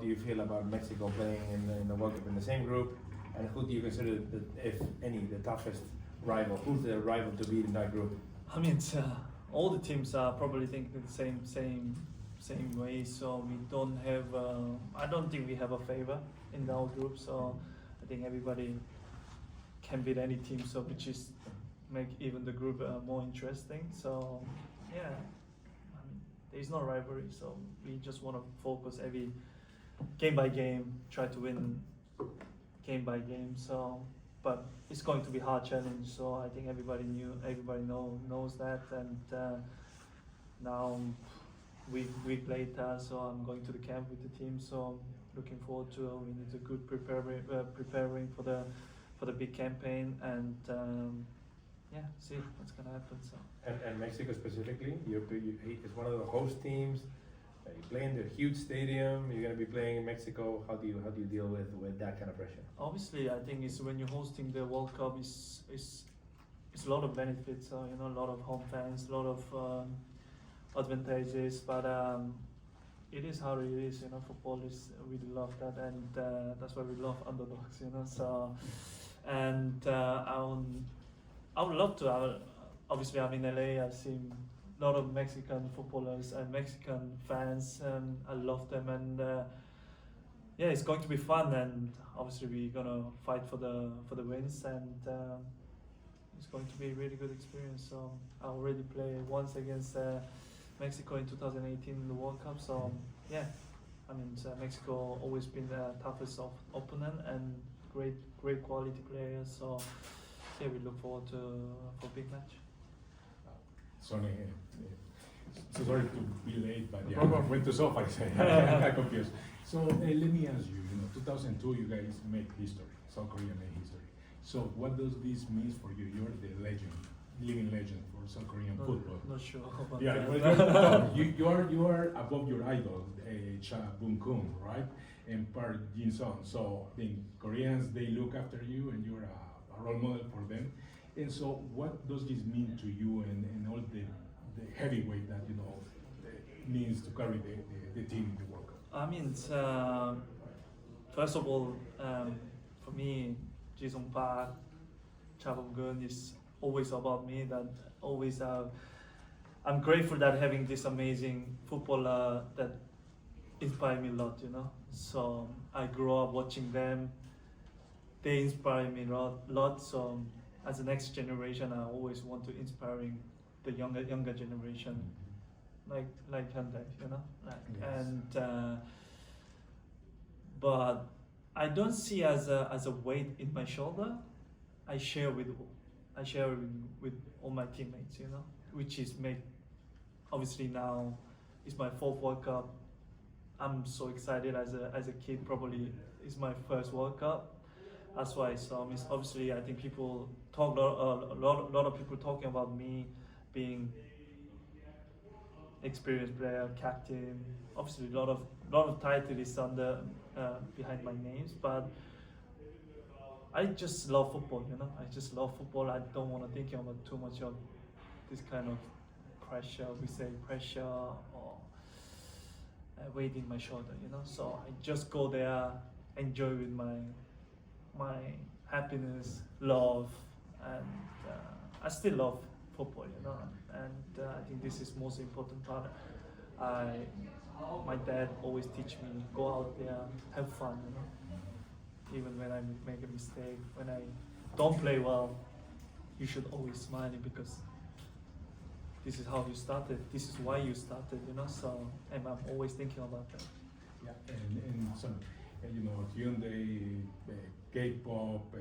do you feel about Mexico playing in the World Cup in the same group? And who do you consider, if any, the toughest rival? Who's the rival to beat in that group? I mean, all the teams are probably thinking the same way. So we don't have. I don't think we have a favor in our group. So I think everybody can beat any team. So which is make even the group more interesting. So yeah, I mean, there's no rivalry. So we just want to focus every game by game, try to win game by game. So, but it's going to be hard challenge. So I think everybody knows that. And now we played so I'm going to the camp with the team. So looking forward to. We need a good preparing for the big campaign and. Yeah, see what's gonna happen. So. And Mexico specifically, it's one of the host teams. You play in the huge stadium. You're gonna be playing in Mexico. How do you deal with that kind of pressure? Obviously, I think it's when you're hosting the World Cup, it's a lot of benefits. So, a lot of home fans, a lot of advantages. But it is how it is. Football is we love that, and that's why we love underdogs. So, and I would love to. Obviously, I'm in LA. I've seen a lot of Mexican footballers and Mexican fans, and I love them. And yeah, it's going to be fun. And obviously, we're gonna fight for the wins, and it's going to be a really good experience. So I already played once against Mexico in 2018 in the World Cup. So yeah, I mean, Mexico always been the toughest opponent and great quality players. So. Yeah, we look forward for a big match. Sonny, so sorry to be late, but yeah, problem. went to sofa. I'm confused. So let me ask you. 2002, you guys made history. South Korea made history. So what does this mean for you? You're the legend, living legend for South Korean football. Not sure about yeah, that. well, you are above your idol, Cha Bun-kun, right? And Park Jin-sung. So I think Koreans, they look after you, and you're a role model for them. And so what does this mean to you and all the heavyweight that means to carry the team in the World Cup? I mean, first of all, for me, Ji-sung Park, Cha Bun-kun is always about me. That always, I'm grateful that having this amazing footballer that inspired me a lot. So I grew up watching them. They inspire me a lot. So as the next generation, I always want to inspiring the younger generation, like Hyundai, Yes. And but I don't see as a weight in my shoulder. I share with all my teammates, which is obviously now it's my 4th World Cup. I'm so excited as a kid. Probably it's my first World Cup. That's why. So obviously, I think people talk a lot of people talking about me being experienced player, captain. Obviously, a lot of title is under behind my names, but I just love football. I just love football. I don't want to think about too much of this kind of pressure. We say pressure or weight in my shoulder. So I just go there, enjoy with my happiness, love, and I still love football, and I think this is most important part. My dad always teach me, go out there, have fun, even when I make a mistake, when I don't play well, you should always smile because this is how you started, this is why you started, so, and I'm always thinking about that. Yeah, and so, Hyundai, K-pop,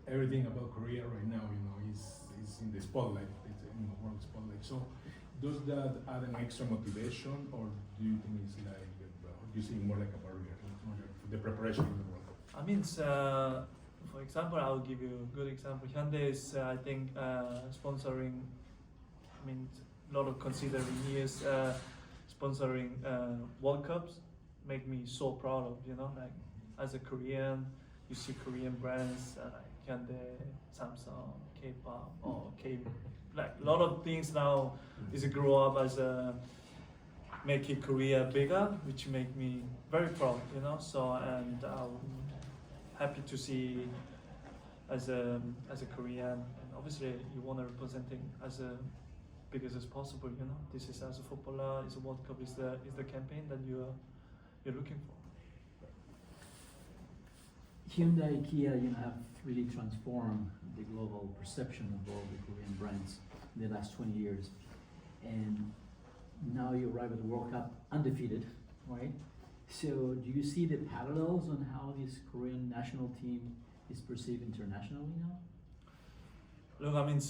everything about Korea right now, is in the spotlight. It's in the world spotlight. So, does that add an extra motivation, or do you think it's like, you see more like a barrier, the preparation in the World Cup? I mean, for example, I'll give you a good example. Hyundai is, I think, sponsoring. I mean, a lot of considering years sponsoring World Cups. Make me so proud of, like as a Korean, you see Korean brands like Hyundai, Samsung, K-pop, or like a lot of things now is grow up as a making Korea bigger, which make me very proud, you know. So and I'm happy to see as a Korean, and obviously you want to representing as a big as possible, you know. This is as a footballer, is a World Cup, is the campaign that you're looking for. Hyundai, Kia, have really transformed the global perception of all the Korean brands in the last 20 years. And now you arrive at the World Cup undefeated, right? So do you see the parallels on how this Korean national team is perceived internationally now? Look, I mean,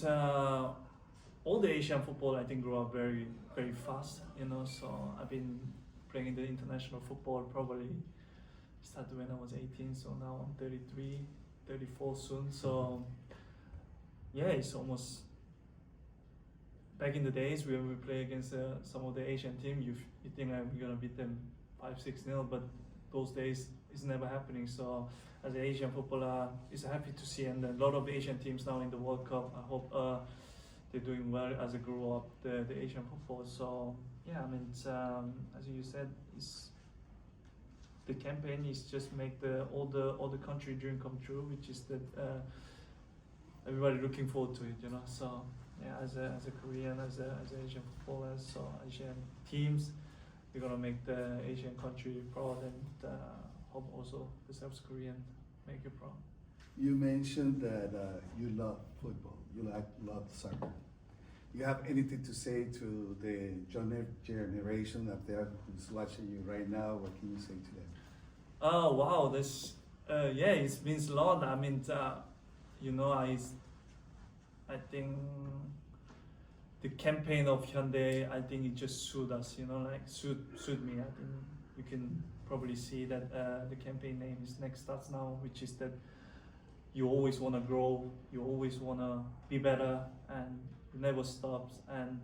all the Asian football I think grew up very, very fast, you know. So I've been playing the international football probably started when I was 18, so now I'm 33, 34 soon. So yeah, it's almost back in the days when we play against some of the Asian team, you think like we're gonna beat them 5-6-0, but those days it's never happening. So as an Asian footballer, it's happy to see, and a lot of Asian teams now in the World Cup. I hope they're doing well as I grew up the Asian football. So yeah, I mean, it's, as you said, the campaign is just make all the country dream come true, which is that everybody looking forward to it, you know. So yeah, as a Korean, as Asian footballers, so Asian teams, we're gonna make the Asian country proud, and hope also the South Korean make it proud. You mentioned that you love football, you love soccer. You have anything to say to the generation up there who's watching you right now? What can you say to them? Oh wow, this yeah, it means a lot. I mean, you know, I think the campaign of Hyundai, I think it just suit us, you know, like suit me. I think you can probably see that the campaign name is Next Starts Now, which is that you always want to grow, you always want to be better, and it never stops. And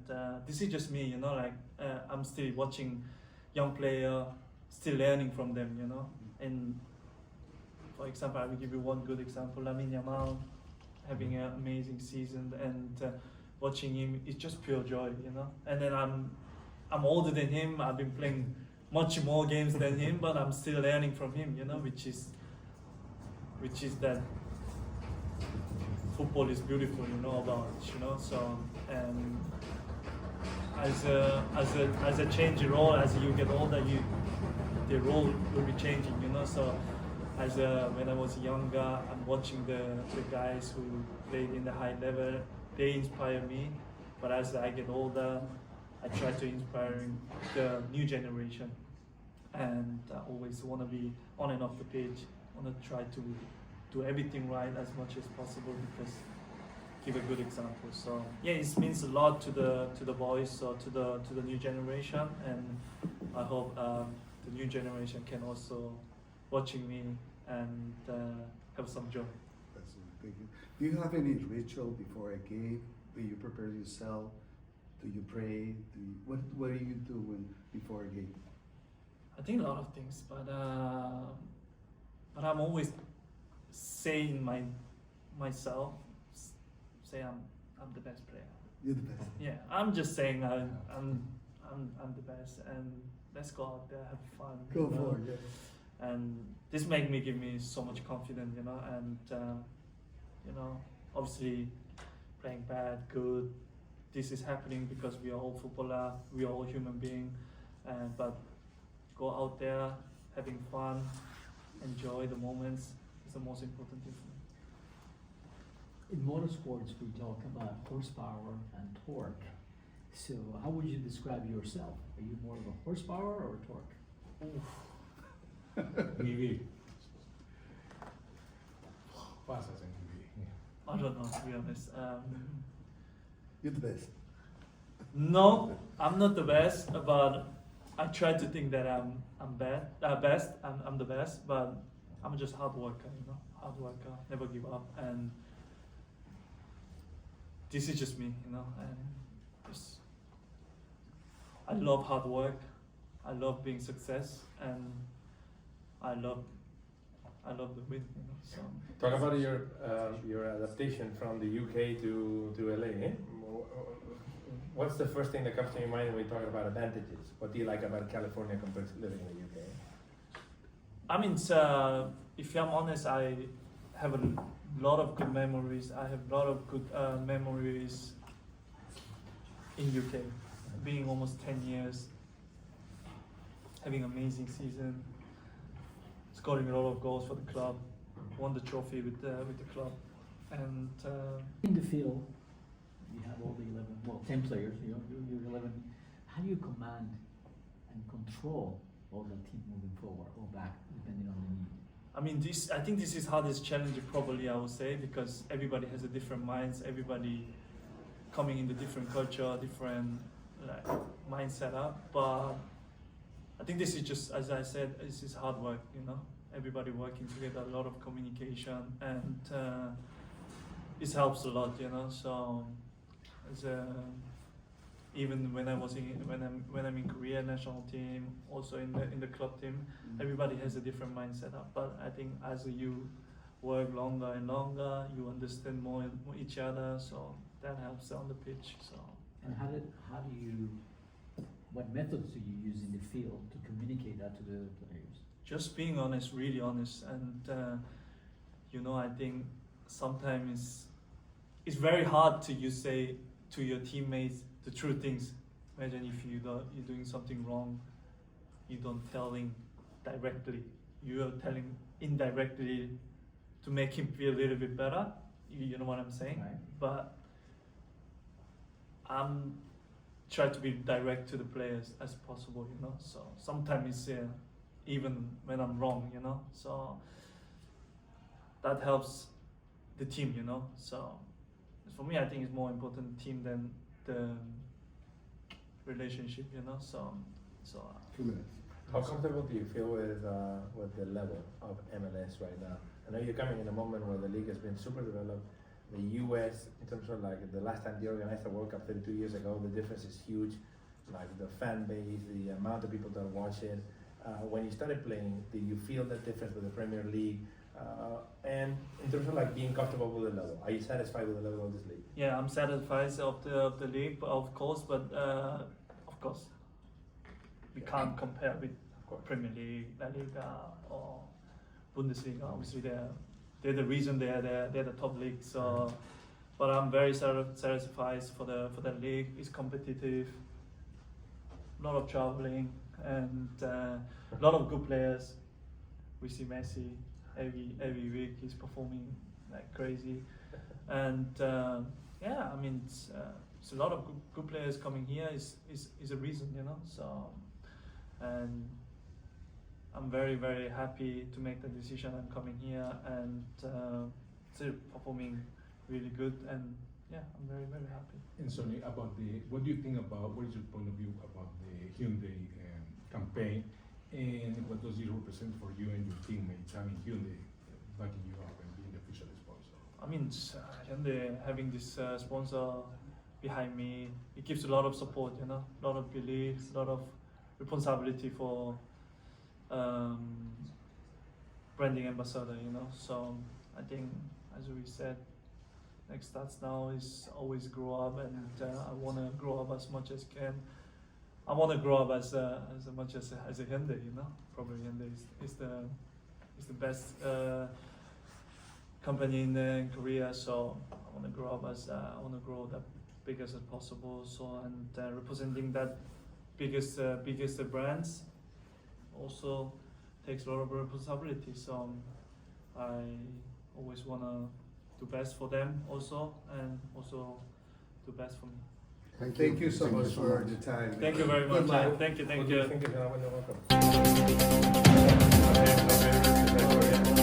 this is just me, you know, like I'm still watching young player, still learning from them, you know. And for example, I will give you one good example. Lamine Yamal having an amazing season, and watching him is just pure joy, you know. And then I'm older than him. I've been playing much more games than him, but I'm still learning from him, you know, which is that football is beautiful, you know, about, you know. So and as a change role, as you get older, the role will be changing, you know. So when I was younger, I'm watching the guys who played in the high level. They inspire me, but as I get older, I try to inspire the new generation, and I always want to be on and off the pitch. Want to try to do everything right as much as possible, because give a good example. So yeah, it means a lot to the boys, so to the new generation, and I hope the new generation can also watching me and have some joy. Thank you. Do you have any ritual before a game? Do you prepare yourself? Do you pray? What do you do before a game? I think a lot of things, but I'm always saying myself, say I'm the best player. You're the best. Yeah, I'm just saying I'm the best, and let's go out there, have fun. Go you know? for it. Yeah. And this give me so much confidence, you know. And you know, obviously playing bad, good. This is happening because we are all footballer, we are all human beings, but go out there, having fun, enjoy the moments is the most important thing for me. In motorsports, we talk about horsepower and torque. So how would you describe yourself? Are you more of a horsepower or a torque? BB. Pasas en BB. I don't know, to be honest. You're the best. No, I'm not the best, but I try to think that I'm best. I'm the best, but I'm just hard worker, you know. Hard worker, never give up, and this is just me, you know. And just, I love hard work. I love being success, and I love the win, you know. So Talk about your adaptation from the UK to LA. Eh? What's the first thing that comes to your mind when we talk about advantages? What do you like about California compared to living in the UK? I mean, if I'm honest, I have a lot of good memories. I have a lot of good memories in UK, being almost 10 years, having an amazing season, scoring a lot of goals for the club, won the trophy with the club, and In the field, you have all the 10 players, you're 11. How do you command and control all the team moving forward or back, depending on the need? I mean, I think this is hardest challenge probably, I would say, because everybody has a different minds, everybody coming in the different culture, different mindset up. But I think this is just, as I said, this is hard work, everybody working together, a lot of communication, and this helps a lot, so even when I'm in Korea national team, also in the club team, everybody has a different mindset up. But I think as you work longer and longer, you understand more each other, so that helps on the pitch. So. And what methods do you use in the field to communicate that to the players? Just being honest, really honest, and I think sometimes it's very hard to say to your teammates the true things. Imagine if you're doing something wrong, you don't telling directly, you are telling indirectly to make him feel a little bit better. You know what I'm saying? Right. But I'm try to be direct to the players as possible. So sometimes it's even when I'm wrong. So that helps the team. So for me, I think it's more important team than the relationship, So 2 minutes. How comfortable do you feel with the level of MLS right now? I know you're coming in a moment where the league has been super developed. The US, in terms of the last time they organized the World Cup 32 years ago, the difference is huge. Like the fan base, the amount of people that watch it. When you started playing, did you feel that difference with the Premier League? And in terms of being comfortable with the level, are you satisfied with the level of this league? yeah, I'm satisfied of the league, of course, but of course we can't compare with Premier League, La Liga, or Bundesliga. Obviously, they're the reason they're the top league. So, but I'm very satisfied for the league. It's competitive, a lot of traveling, and a lot of good players. We see Messi every week. He's performing like crazy, and yeah, I mean it's a lot of good players coming here. Is a reason, So, and I'm very, very happy to make the decision. I'm coming here and still performing really good, and yeah, I'm very, very happy. And Sonny, what do you think what is your point of view about the Hyundai campaign, and what does it represent for you and your teammates, having Hyundai backing you up and being the official sponsor? I mean, Hyundai having this sponsor behind me, it gives a lot of support, a lot of belief, a lot of responsibility for branding ambassador, So I think, as we said, next starts now is always grow up, and I want to grow up as much as can. I want to grow up as much as a Hyundai, Probably Hyundai is the best company in Korea. So I want to grow up I want to grow that biggest as possible. So and representing that biggest brands also takes a lot of responsibility. So I always want to do best for them also, and also do best for me. Thank you so much for the time. Thank you very Good much. luck. Thank you. Who do you think is going to win the World Cup?